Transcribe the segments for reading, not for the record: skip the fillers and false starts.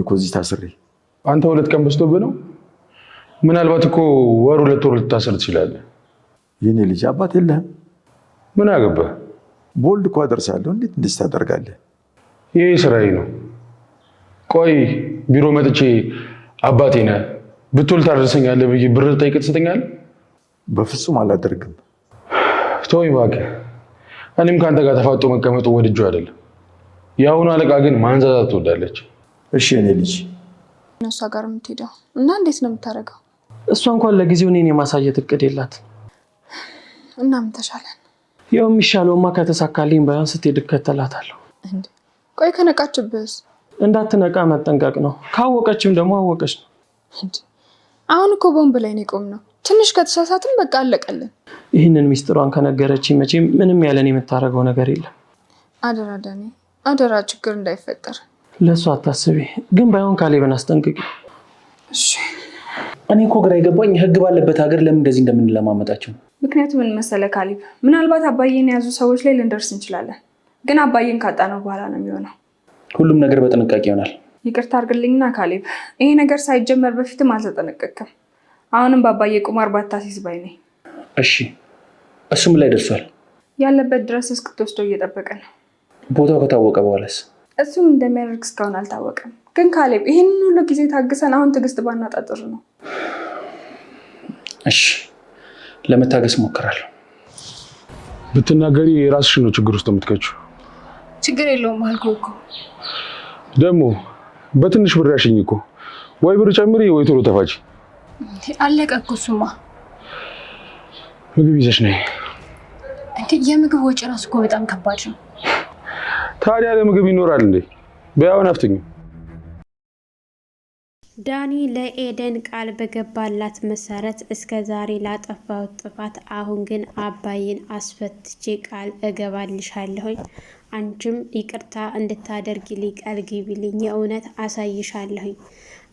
እኮ እዚህ ታስሬ አንተ 2 ቀን በስቶብህ ነው። ምናልባት እኮ ወር 2 ወር ልታሰር ትችላለህ። የኔ ልጅ አባት የለህም? ምን አገባህ? ቦልድ እኮ አደርሳለሁ። እንዴት እንደዚህ ታደርጋለህ? ይሄ ስራዬ ነው። ቆይ ቢሮ መጥቼ አባቴ ነህ ብትውል ታደርሰኛለህ ብዬ ብር ጠይቅ ትሰጠኛለህ? በፍጹም አላደርግም። ተወኝ እባክህ። እኔም ከአንተ ጋር ተፋጦ መቀመጡ ወድጄው አይደለም። የአሁኑ አለቃ ግን ማንዛዛት ትወዳለች። እሺ የኔ ልጅ እሷ ጋር የምትሄደው እና እንዴት ነው የምታደርገው? እሷ እንኳን ለጊዜው እኔን የማሳየት እቅድ የላት እና ምን ተሻለን? ያው የሚሻለውማ ከተሳካልኝ ባያን ስትሄድ እከተላታለሁ። እንዴ ቆይ ከነቃችብስ? እንዳትነቃ መጠንቀቅ ነው። ካወቀችም ደግሞ አወቀች ነው። እንዴ አሁን እኮ ቦምብ ላይ ነው የቆምነው። ትንሽ ከተሳሳትም በቃ አለቀልን። ይህንን ሚስጥሯን ከነገረችኝ መቼም ምንም ያለን የምታደርገው ነገር የለም። አደራ ዳኒ፣ አደራ ችግር እንዳይፈጠር። ለእሱ አታስቢ፣ ግን ባይሆን ካሌብን አስጠንቅቂ። እሺ። እኔ እኮ ግራ የገባኝ ህግ ባለበት ሀገር ለምን እንደዚህ እንደምንለማመጣቸው። ምክንያቱም ምን መሰለህ ካሌብ፣ ምናልባት አባዬን የያዙ ሰዎች ላይ ልንደርስ እንችላለን፣ ግን አባዬን ካጣነው በኋላ ነው የሚሆነው። ሁሉም ነገር በጥንቃቄ ይሆናል። ይቅርታ አድርግልኝና ካሌብ፣ ይሄ ነገር ሳይጀመር በፊትም አልተጠነቀቅም። አሁንም በአባዬ ቁማር ባታሲዝ ባይ ነኝ። እሺ፣ እሱም ላይ ደርሷል። ያለበት ድረስ እስክትወስደው እየጠበቀ ነው። ቦታው ከታወቀ በኋላስ? እሱም እንደሚያደርግ እስካሁን አልታወቀም። ግን ካሌብ፣ ይህንን ሁሉ ጊዜ ታግሰን አሁን ትዕግስት ባናጣጥር ነው። እሺ፣ ለመታገስ ሞክራለሁ። ብትናገሪ የራስሽን ነው ችግር ውስጥ የምትከቺው። ችግር የለውም አልኩህ እኮ። ደግሞ በትንሽ ብር ያሽኝ እኮ። ወይ ብር ጨምሪ ወይ ቶሎ ተፋች። አለቀ እኮ እሱማ። ምግብ ይዘሽ ነይ። እንዴ የምግብ ወጪ ራሱ እኮ በጣም ከባድ ነው። ታዲያ ለምግብ ይኖራል እንዴ? በያው ናፍጥኝ። ዳኒ ለኤደን ቃል በገባላት መሰረት እስከ ዛሬ ላጠፋው ጥፋት አሁን ግን አባይን አስፈትቼ ቃል እገባልሻለሁኝ፣ አንቺም ይቅርታ እንድታደርጊልኝ ቃል ግቢልኝ፣ የእውነት አሳይሻለሁኝ፣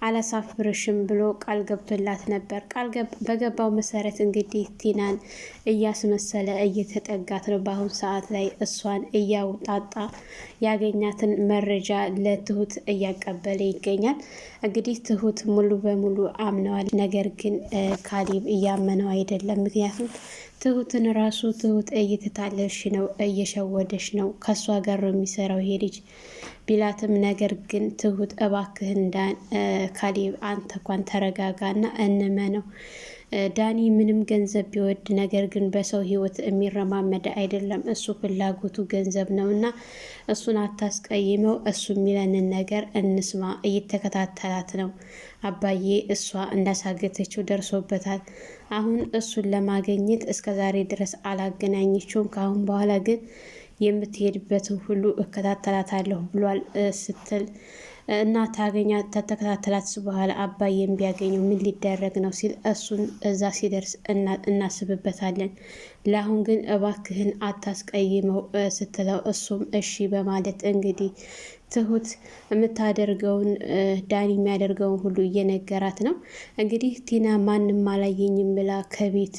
አላሳፍርሽም ብሎ ቃል ገብቶላት ነበር። ቃል በገባው መሰረት እንግዲህ ቲናን እያስመሰለ እየተጠጋት ነው። በአሁኑ ሰዓት ላይ እሷን እያውጣጣ ያገኛትን መረጃ ለትሁት እያቀበለ ይገኛል። እንግዲህ ትሁት ሙሉ በሙሉ አምነዋል። ነገር ግን ካሌብ እያመነው አይደለም። ምክንያቱም ትሁትን ራሱ ትሁት እየተታለልሽ ነው፣ እየሸወደሽ ነው፣ ከሷ ጋር ነው የሚሰራው ይሄ ልጅ ቢላትም፣ ነገር ግን ትሁት እባክህን ካሌብ አንተ እንኳን ተረጋጋና እንመነው። ዳኒ ምንም ገንዘብ ቢወድ ነገር ግን በሰው ህይወት የሚረማመድ አይደለም። እሱ ፍላጎቱ ገንዘብ ነውና እሱን አታስቀይመው። እሱ የሚለንን ነገር እንስማ። እየተከታተላት ነው አባዬ። እሷ እንዳሳገተችው ደርሶበታል። አሁን እሱን ለማግኘት እስከዛሬ ድረስ አላገናኘችውም። ከአሁን በኋላ ግን የምትሄድበትን ሁሉ እከታተላታለሁ ብሏል ስትል እና ተከታተላት በኋላ አባዬን ቢያገኘው ምን ሊደረግ ነው ሲል እሱን እዛ ሲደርስ እናስብበታለን። ለአሁን ግን እባክህን አታስቀይመው ስትለው እሱም እሺ በማለት እንግዲህ ትሁት የምታደርገውን ዳኒ የሚያደርገውን ሁሉ እየነገራት ነው። እንግዲህ ቲና ማንም አላየኝም ብላ ከቤት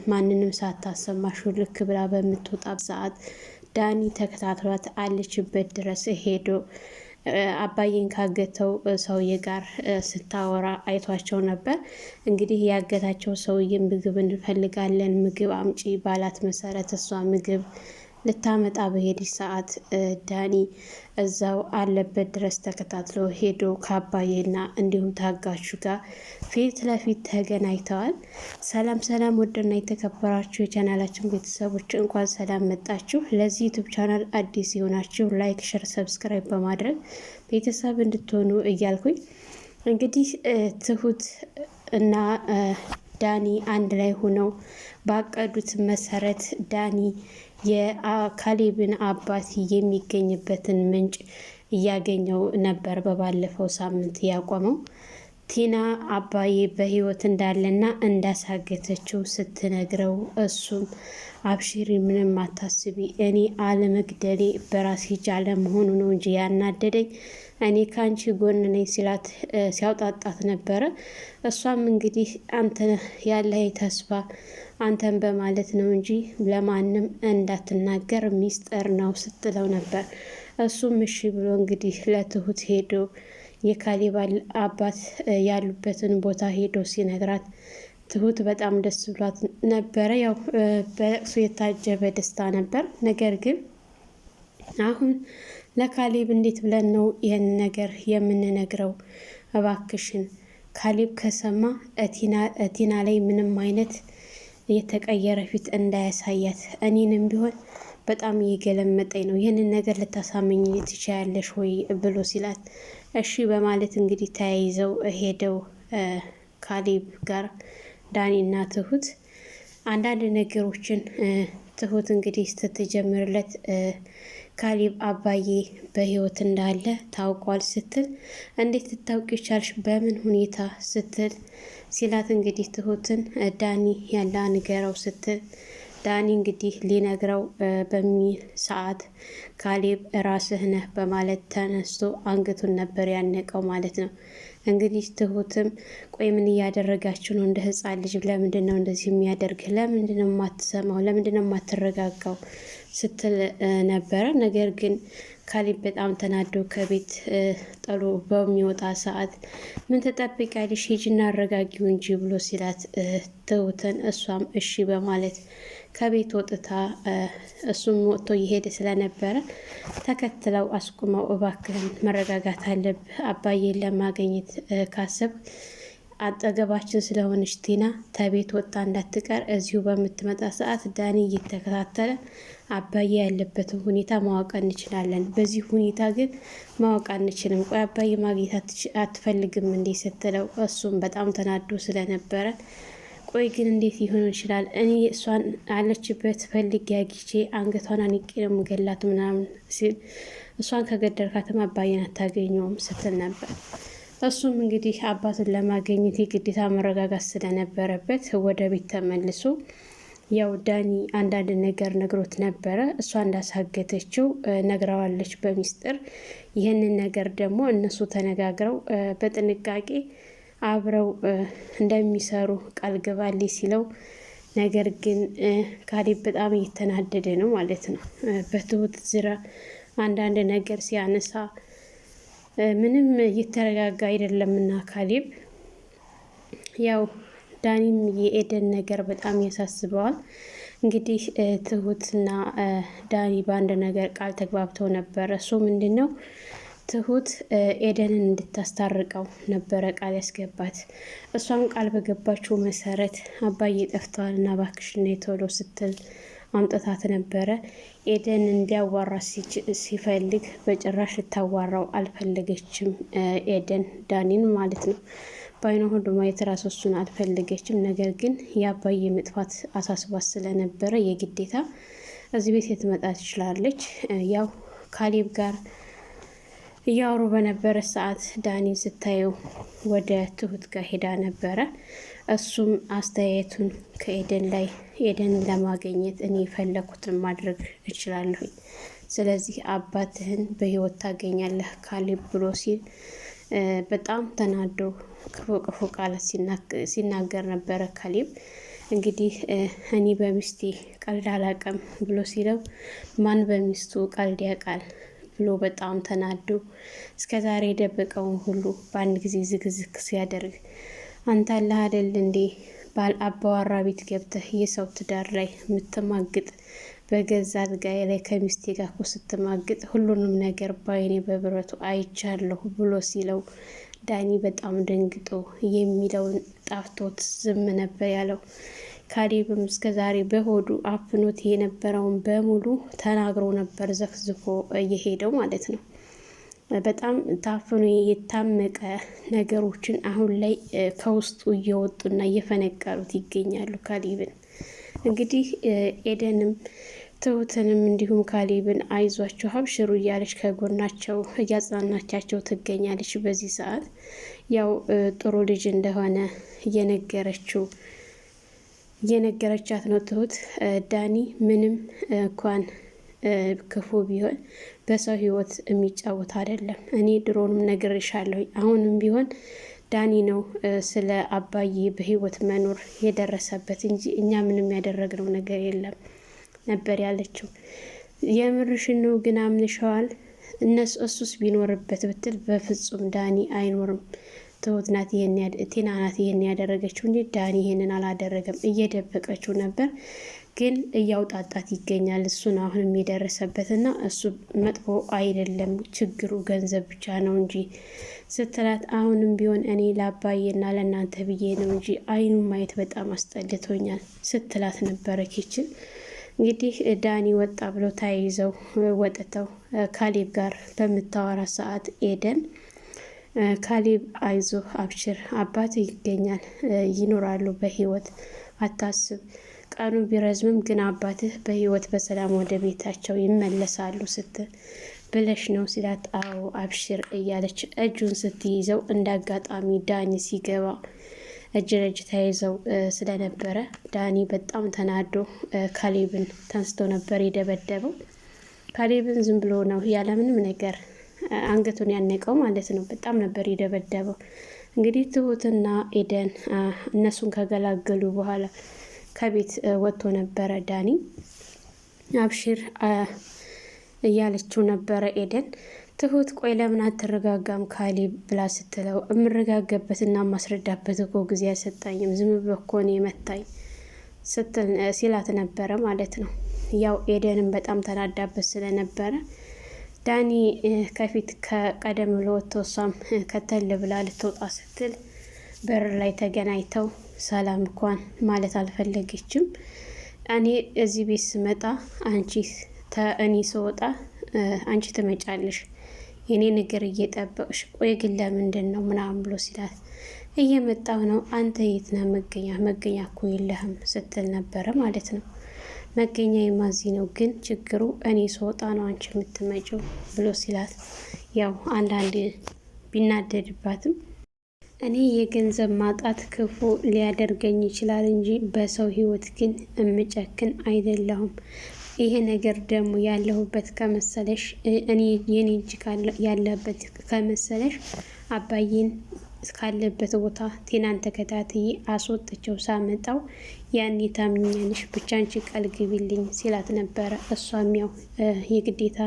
ማንንም ሳታሰማ ሹልክ ብላ በምትወጣ ሰዓት ዳኒ ተከታትሏት አለችበት ድረስ ሄዶ አባዬን ካገተው ሰውዬ ጋር ስታወራ አይቷቸው ነበር። እንግዲህ ያገታቸው ሰውዬ ምግብ እንፈልጋለን ምግብ አምጪ ባላት መሰረት እሷ ምግብ ልታመጣ በሄደች ሰዓት ዳኒ እዛው አለበት ድረስ ተከታትሎ ሄዶ ከአባዬና እንዲሁም ታጋቹ ጋር ፊት ለፊት ተገናኝተዋል። ሰላም ሰላም፣ ውድና የተከበራችሁ የቻናላችን ቤተሰቦች እንኳን ሰላም መጣችሁ። ለዚህ ዩቱብ ቻናል አዲስ የሆናችሁ ላይክ፣ ሸር፣ ሰብስክራይብ በማድረግ ቤተሰብ እንድትሆኑ እያልኩኝ እንግዲህ ትሁት እና ዳኒ አንድ ላይ ሆነው ባቀዱት መሰረት ዳኒ የካሌብን አባት የሚገኝበትን ምንጭ እያገኘው ነበር። በባለፈው ሳምንት ያቆመው ቲና አባዬ በህይወት እንዳለና እንዳሳገተችው ስትነግረው እሱም አብሽሪ ምንም አታስቢ፣ እኔ አለመግደሌ በራሴ እጅ አለመሆኑ ነው እንጂ ያናደደኝ እኔ ካንቺ ጎን ነኝ ሲላት ሲያውጣጣት ነበረ። እሷም እንግዲህ አንተ ያለህ ተስፋ አንተን በማለት ነው እንጂ ለማንም እንዳትናገር ሚስጥር ነው ስትለው ነበር። እሱም እሺ ብሎ እንግዲህ ለትሁት ሄዶ የካሌብ አባት ያሉበትን ቦታ ሄዶ ሲነግራት ትሁት በጣም ደስ ብሏት ነበረ። ያው በለቅሶ የታጀበ ደስታ ነበር። ነገር ግን አሁን ለካሌብ እንዴት ብለን ነው ይህን ነገር የምንነግረው? እባክሽን ካሌብ ከሰማ እቲና ላይ ምንም አይነት የተቀየረ ፊት እንዳያሳያት፣ እኔንም ቢሆን በጣም እየገለመጠኝ ነው፣ ይህንን ነገር ልታሳመኝ ትችያለሽ ወይ ብሎ ሲላት እሺ በማለት እንግዲህ ተያይዘው ሄደው ካሌብ ጋር ዳኒና ትሁት አንዳንድ ነገሮችን ትሁት እንግዲህ ስትጀምርለት ካሌብ አባዬ በህይወት እንዳለ ታውቋል ስትል እንዴት ልታውቂ ቻልሽ? በምን ሁኔታ ስትል ሲላት እንግዲህ ትሁትን ዳኒ ያለ ንገረው ስትል ዳኒ እንግዲህ ሊነግረው በሚል ሰዓት ካሌብ ራስህ ነህ በማለት ተነስቶ አንገቱን ነበር ያነቀው ማለት ነው። እንግዲህ ትሁትም ቆይ ምን እያደረጋችሁ ነው? እንደ ህፃን ልጅ ለምንድን ነው እንደዚህ የሚያደርግ? ለምንድን ነው የማትሰማው? ለምንድን ነው የማትረጋጋው? ስትል ነበረ። ነገር ግን ካሌብ በጣም ተናዶ ከቤት ጥሎ በሚወጣ ሰዓት ምን ተጠብቂያለሽ? ሂጂና አረጋጊው እንጂ ብሎ ሲላት ትሁትን እሷም እሺ በማለት ከቤት ወጥታ እሱም ወጥቶ እየሄደ ስለነበረ ተከትለው አስቁመው እባክህን መረጋጋት አለብህ፣ አባዬን ለማገኘት ካሰብ አጠገባችን ስለሆነች ቲና ተቤት ወጣ እንዳትቀር፣ እዚሁ በምትመጣ ሰዓት ዳኒ እየተከታተለ አባዬ ያለበትን ሁኔታ ማወቅ እንችላለን፣ በዚህ ሁኔታ ግን ማወቅ አንችልም፣ ቆይ አባዬ ማግኘት አትፈልግም እንዴ ስትለው እሱም በጣም ተናዶ ስለነበረ ቆይ ግን እንዴት ሊሆን ይችላል? እኔ እሷን አለችበት ፈልጌ አግኝቼ አንገቷን አንቄ ነው የምገላት ምናምን ሲል እሷን ከገደልካትም አባዬን አታገኘውም ስትል ነበር። እሱም እንግዲህ አባቱን ለማግኘት የግዴታ መረጋጋት ስለነበረበት ወደ ቤት ተመልሶ ያው ዳኒ አንዳንድ ነገር ነግሮት ነበረ። እሷ እንዳሳገተችው ነግረዋለች በሚስጥር። ይህንን ነገር ደግሞ እነሱ ተነጋግረው በጥንቃቄ አብረው እንደሚሰሩ ቃል ገባልኝ ሲለው፣ ነገር ግን ካሌብ በጣም እየተናደደ ነው ማለት ነው። በትሁት ዝራ አንዳንድ ነገር ሲያነሳ ምንም እየተረጋጋ አይደለምና ካሌብ ያው ዳኒም የኤደን ነገር በጣም ያሳስበዋል። እንግዲህ ትሁትና ዳኒ በአንድ ነገር ቃል ተግባብተው ነበረ። እሱ ምንድን ነው? ትሁት ኤደንን እንድታስታርቀው ነበረ ቃል ያስገባት። እሷም ቃል በገባችው መሰረት አባዬ ጠፍተዋል እና እባክሽን ቶሎ ስትል አምጥታት ነበረ። ኤደን እንዲያዋራ ሲፈልግ በጭራሽ ልታዋራው አልፈለገችም። ኤደን ዳኒን ማለት ነው። በአይኗ ሁሉ ማየት ራሱ እሱን አልፈለገችም። ነገር ግን የአባዬ መጥፋት አሳስቧት ስለነበረ የግዴታ እዚህ ቤት ልትመጣ ትችላለች። ያው ካሌብ ጋር እያወሩ በነበረ ሰዓት ዳኒን ስታየው ወደ ትሁት ጋር ሄዳ ነበረ። እሱም አስተያየቱን ከኤደን ላይ ኤደንን ለማግኘት እኔ የፈለኩትን ማድረግ እችላለሁ፣ ስለዚህ አባትህን በህይወት ታገኛለህ ካሌብ ብሎ ሲል በጣም ተናዶ ክፉ ክፉ ቃላት ሲናገር ነበረ ካሌብ። እንግዲህ እኔ በሚስቴ ቀልድ አላውቅም ብሎ ሲለው ማን በሚስቱ ቀልድ ያውቃል ብሎ በጣም ተናዶ እስከዛሬ የደበቀውን ሁሉ በአንድ ጊዜ ዝግዝግ ሲያደርግ አንተ አለህ አይደል እንዴ ባል አባዋራ ቤት ገብተህ የሰው ትዳር ላይ የምትማግጥ በገዛ አልጋዬ ላይ ከሚስቴ ጋር እኮ ስትማግጥ ሁሉንም ነገር ባይኔ በብረቱ አይቻለሁ ብሎ ሲለው ዳኒ በጣም ደንግጦ የሚለውን ጣፍቶት ዝም ነበር ያለው። ካሌብም እስከዛሬ በሆዱ አፍኖት የነበረውን በሙሉ ተናግሮ ነበር ዘፍዝፎ እየሄደው ማለት ነው። በጣም ታፍኖ የታመቀ ነገሮችን አሁን ላይ ከውስጡ እየወጡና እየፈነቀሉት ይገኛሉ ካሌብን። እንግዲህ ኤደንም ትሁትንም እንዲሁም ካሌብን አይዟቸው ሀብሽሩ እያለች ከጎናቸው እያጽናናቻቸው ትገኛለች። በዚህ ሰዓት ያው ጥሩ ልጅ እንደሆነ እየነገረቻት ነው ትሁት። ዳኒ ምንም እንኳን ክፉ ቢሆን በሰው ህይወት የሚጫወት አይደለም። እኔ ድሮንም ነግሬሻለሁ። አሁንም ቢሆን ዳኒ ነው ስለ አባዬ በህይወት መኖር የደረሰበት እንጂ እኛ ምንም ያደረግነው ነገር የለም ነበር ያለችው። የምርሽን ነው ግን አምንሸዋል እሱስ ቢኖርበት ብትል በፍጹም ዳኒ አይኖርም። ትሁት ናት ቲና ናት ይሄን ያደረገችው እንጂ ዳኒ ይሄንን አላደረገም። እየደበቀችው ነበር ግን እያውጣጣት ይገኛል። እሱን አሁንም የደረሰበትና እሱ መጥፎ አይደለም ችግሩ ገንዘብ ብቻ ነው እንጂ ስትላት፣ አሁንም ቢሆን እኔ ለአባዬና ለእናንተ ብዬ ነው እንጂ አይኑን ማየት በጣም አስጠልቶኛል ስትላት ነበረ። ኪችን እንግዲህ ዳኒ ወጣ ብሎ ተያይዘው ወጥተው ካሌብ ጋር በምታወራ ሰዓት ኤደን ካሌብ አይዞህ አብሽር አባት ይገኛል ይኖራሉ በህይወት አታስብ፣ ቀኑ ቢረዝምም ግን አባትህ በህይወት በሰላም ወደ ቤታቸው ይመለሳሉ ስትል ብለሽ ነው ሲላት፣ አዎ አብሽር እያለች እጁን ስትይዘው እንዳጋጣሚ ዳኒ ሲገባ እጅ ለእጅ ተያይዘው ስለነበረ ዳኒ በጣም ተናዶ ካሌብን ተንስቶ ነበር የደበደበው። ካሌብን ዝም ብሎ ነው ያለምንም ነገር አንገቱን ያነቀው ማለት ነው። በጣም ነበር የደበደበው። እንግዲህ ትሁትና ኤደን እነሱን ከገላገሉ በኋላ ከቤት ወጥቶ ነበረ ዳኒ። አብሽር እያለችው ነበረ ኤደን። ትሁት ቆይ ለምን አትረጋጋም ካሌብ ብላ ስትለው፣ የምረጋገበትና ማስረዳበት እኮ ጊዜ አልሰጣኝም ዝም ብሎ እኮ ነው የመታኝ ሲላት ነበረ ማለት ነው። ያው ኤደንም በጣም ተናዳበት ስለነበረ ዳኒ ከፊት ከቀደም ብሎ ወጥቶ እሷም ከተል ብላ ልትወጣ ስትል በር ላይ ተገናኝተው ሰላም እንኳን ማለት አልፈለገችም። እኔ እዚህ ቤት ስመጣ እኔ ስወጣ አንቺ ትመጫለሽ የኔ ነገር እየጠበቅሽ ቆይ ግን ለምንድን ነው ምናምን ብሎ ሲላት፣ እየመጣው ነው አንተ የት ነህ መገኛ እኮ የለህም ስትል ነበረ ማለት ነው። መገኛ የማዚ ነው ግን ችግሩ እኔ ስወጣ ነው አንቺ የምትመጪው ብሎ ሲላት፣ ያው አንዳንድ ቢናደድባትም እኔ የገንዘብ ማጣት ክፉ ሊያደርገኝ ይችላል እንጂ በሰው ህይወት ግን እምጨክን አይደለሁም። ይሄ ነገር ደግሞ ያለሁበት ከመሰለሽ እኔ የኔ እጅ ያለበት ከመሰለሽ አባዬን ካለበት ቦታ ቴናን ተከታትዬ አስወጥቸው ሳመጣው ያኔ ታምኛለሽ ብቻ አንቺ ቃል ግቢልኝ ሲላት ነበረ። እሷም ያው የግዴታ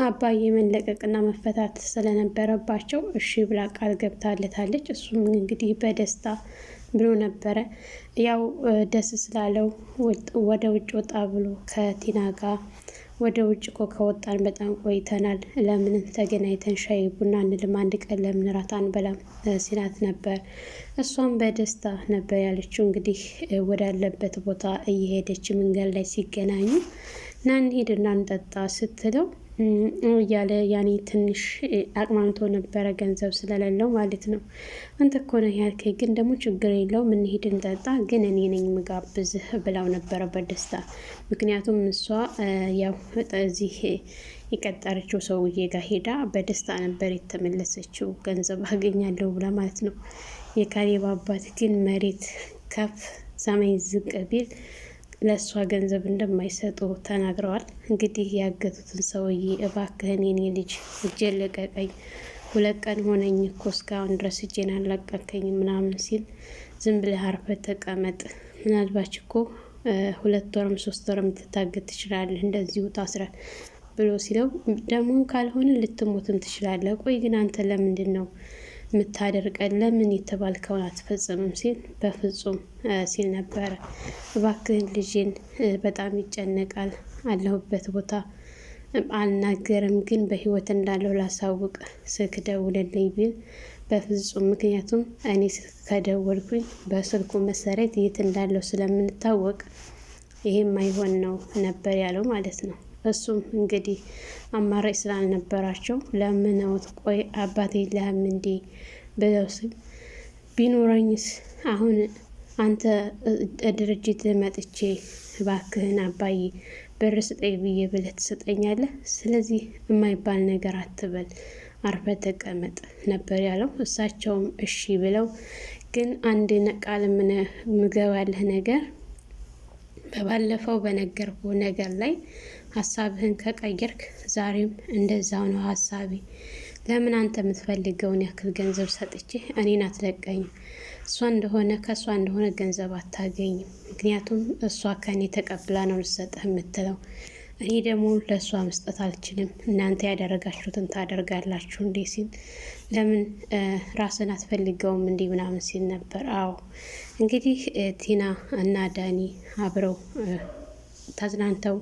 አባዬ መለቀቅና መፈታት ስለነበረባቸው እሺ ብላ ቃል ገብታለታለች። እሱም እንግዲህ በደስታ ብሎ ነበረ። ያው ደስ ስላለው ወደ ውጭ ወጣ ብሎ ከቲና ጋር ወደ ውጭ እኮ ከወጣን በጣም ቆይተናል፣ ለምን ተገናኝተን ሻይ ቡና እንልም አንድ ቀን ለምን ራት አንበላም ሲላት ነበር። እሷም በደስታ ነበር ያለችው። እንግዲህ ወዳለበት ቦታ እየሄደች መንገድ ላይ ሲገናኙ ና እንሂድና እንጠጣ ስትለው እያለ ያኔ ትንሽ አቅማምቶ ነበረ ገንዘብ ስለሌለው ማለት ነው። አንተ እኮ ነህ ያልከኝ ግን ደግሞ ችግር የለውም እንሂድ እንጠጣ ግን እኔ ነኝ ምጋብዝህ ብላው ነበረ በደስታ። ምክንያቱም እሷ ያው እዚህ የቀጠረችው ሰውዬ ጋር ሄዳ በደስታ ነበር የተመለሰችው ገንዘብ አገኛለሁ ብላ ማለት ነው። የካሌብ አባት ግን መሬት ከፍ ሰማይ ዝቅ ቢል ለእሷ ገንዘብ እንደማይሰጡ ተናግረዋል። እንግዲህ ያገቱትን ሰውዬ እባክህን የኔ ልጅ እጄን ልቀቀኝ፣ 2 ቀን ሆነኝ እኮ እስካሁን ድረስ እጄን አልለቀቀኝ ምናምን ሲል፣ ዝም ብለህ አርፈህ ተቀመጥ፣ ምናልባች እኮ 2 ወርም 3 ወርም ትታገት ትችላለህ እንደዚሁ ታስረ ብሎ ሲለው፣ ደግሞ ካልሆነ ልትሞትም ትችላለህ። ቆይ ግን አንተ ለምንድን ነው የምታደርቀን? ለምን የተባልከውን አትፈጽምም ሲል፣ በፍጹም ሲል ነበረ። እባክህን ልጅን በጣም ይጨነቃል፣ አለሁበት ቦታ አልናገርም፣ ግን በህይወት እንዳለው ላሳውቅ ስልክ ደውልልኝ ቢል፣ በፍጹም ምክንያቱም እኔ ስልክ ከደወልኩኝ በስልኩ መሰረት የት እንዳለው ስለምንታወቅ ይሄም አይሆን ነው ነበር ያለው ማለት ነው። እሱም እንግዲህ አማራጭ ስላልነበራቸው ለምነውት፣ ቆይ አባቴ የለህም እንዴ ብለው ሲል፣ ቢኖረኝስ አሁን አንተ ድርጅት መጥቼ እባክህን አባዬ ብር ስጠኝ ብዬ ብለህ ትሰጠኛለህ? ስለዚህ የማይባል ነገር አትበል፣ አርፈህ ተቀመጥ ነበር ያለው። እሳቸውም እሺ ብለው፣ ግን አንድ ቃል ምገባለህ ነገር በባለፈው በነገርኩ ነገር ላይ ሀሳብህን ከቀየርክ ዛሬም እንደዛው ነው ሀሳቤ። ለምን አንተ የምትፈልገውን ያክል ገንዘብ ሰጥቼ እኔን አትለቀኝም? ከእሷ እንደሆነ ገንዘብ አታገኝም። ምክንያቱም እሷ ከኔ ተቀብላ ነው ልሰጥህ የምትለው። እኔ ደግሞ ለእሷ መስጠት አልችልም፣ እናንተ ያደረጋችሁትን ታደርጋላችሁ እንዴ ሲል ለምን ራስን አትፈልገውም እንዲህ ምናምን ሲል ነበር። አዎ እንግዲህ ቲና እና ዳኒ አብረው ተዝናንተው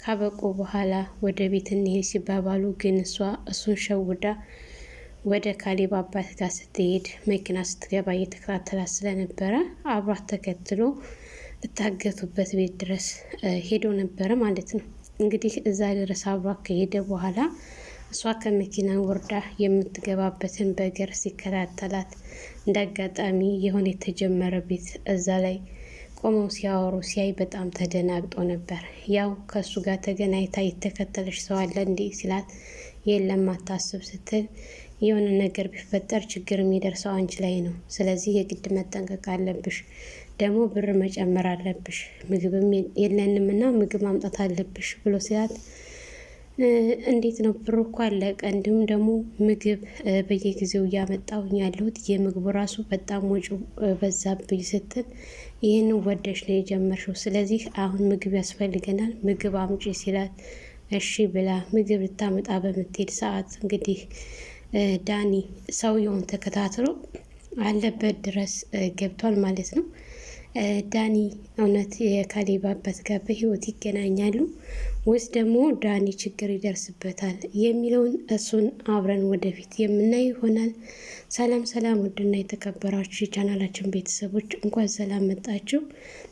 ካበቁ በኋላ ወደ ቤት እንሄድ ሲባባሉ ግን እሷ እሱን ሸውዳ ወደ ካሌብ አባት ጋር ስትሄድ መኪና ስትገባ እየተከታተላት ስለነበረ አብሯት ተከትሎ እታገቱበት ቤት ድረስ ሄዶ ነበረ ማለት ነው። እንግዲህ እዛ ድረስ አብሯት ከሄደ በኋላ እሷ ከመኪና ወርዳ የምትገባበትን በእግር ሲከታተላት እንደ አጋጣሚ የሆነ የተጀመረ ቤት እዛ ላይ ቆመው ሲያወሩ ሲያይ በጣም ተደናግጦ ነበር። ያው ከእሱ ጋር ተገናኝታ የተከተለች ሰው አለ እንዴ ሲላት የለም አታስብ ስትል የሆነ ነገር ቢፈጠር ችግር የሚደርሰው አንቺ ላይ ነው፣ ስለዚህ የግድ መጠንቀቅ አለብሽ፣ ደግሞ ብር መጨመር አለብሽ፣ ምግብም የለንም እና ምግብ ማምጣት አለብሽ ብሎ ሲላት እንዴት ነው ብሩ እኮ አለቀ፣ እንዲሁም ደግሞ ምግብ በየጊዜው እያመጣሁኝ ያለሁት የምግቡ ራሱ በጣም ወጪው በዛብኝ ስትል ይህን ወደሽ ነው የጀመርሽው፣ ስለዚህ አሁን ምግብ ያስፈልገናል፣ ምግብ አምጪ ሲላት እሺ ብላ ምግብ ልታመጣ በምትሄድ ሰዓት እንግዲህ ዳኒ ሰውየውን ተከታትሎ አለበት ድረስ ገብቷል ማለት ነው። ዳኒ እውነት የካሌብ አባት ጋር በህይወት ይገናኛሉ ወይስ ደግሞ ዳኒ ችግር ይደርስበታል የሚለውን እሱን አብረን ወደፊት የምናይ ይሆናል። ሰላም ሰላም፣ ውድና የተከበራችሁ የቻናላችን ቤተሰቦች እንኳን ሰላም መጣችሁ።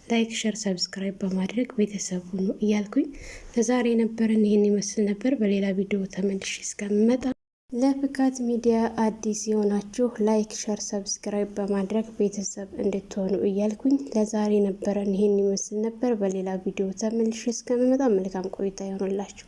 ላይክ፣ ሸር፣ ሰብስክራይብ በማድረግ ቤተሰብ ሁኑ እያልኩኝ ለዛሬ የነበረን ይህን ይመስል ነበር። በሌላ ቪዲዮ ተመልሼ እስከምመጣ ለፍካት ሚዲያ አዲስ የሆናችሁ ላይክ፣ ሸር፣ ሰብስክራይብ በማድረግ ቤተሰብ እንድትሆኑ እያልኩኝ ለዛሬ ነበረን ይህን ይመስል ነበር። በሌላ ቪዲዮ ተመልሼ እስከምመጣ መልካም ቆይታ ይሆንላችሁ።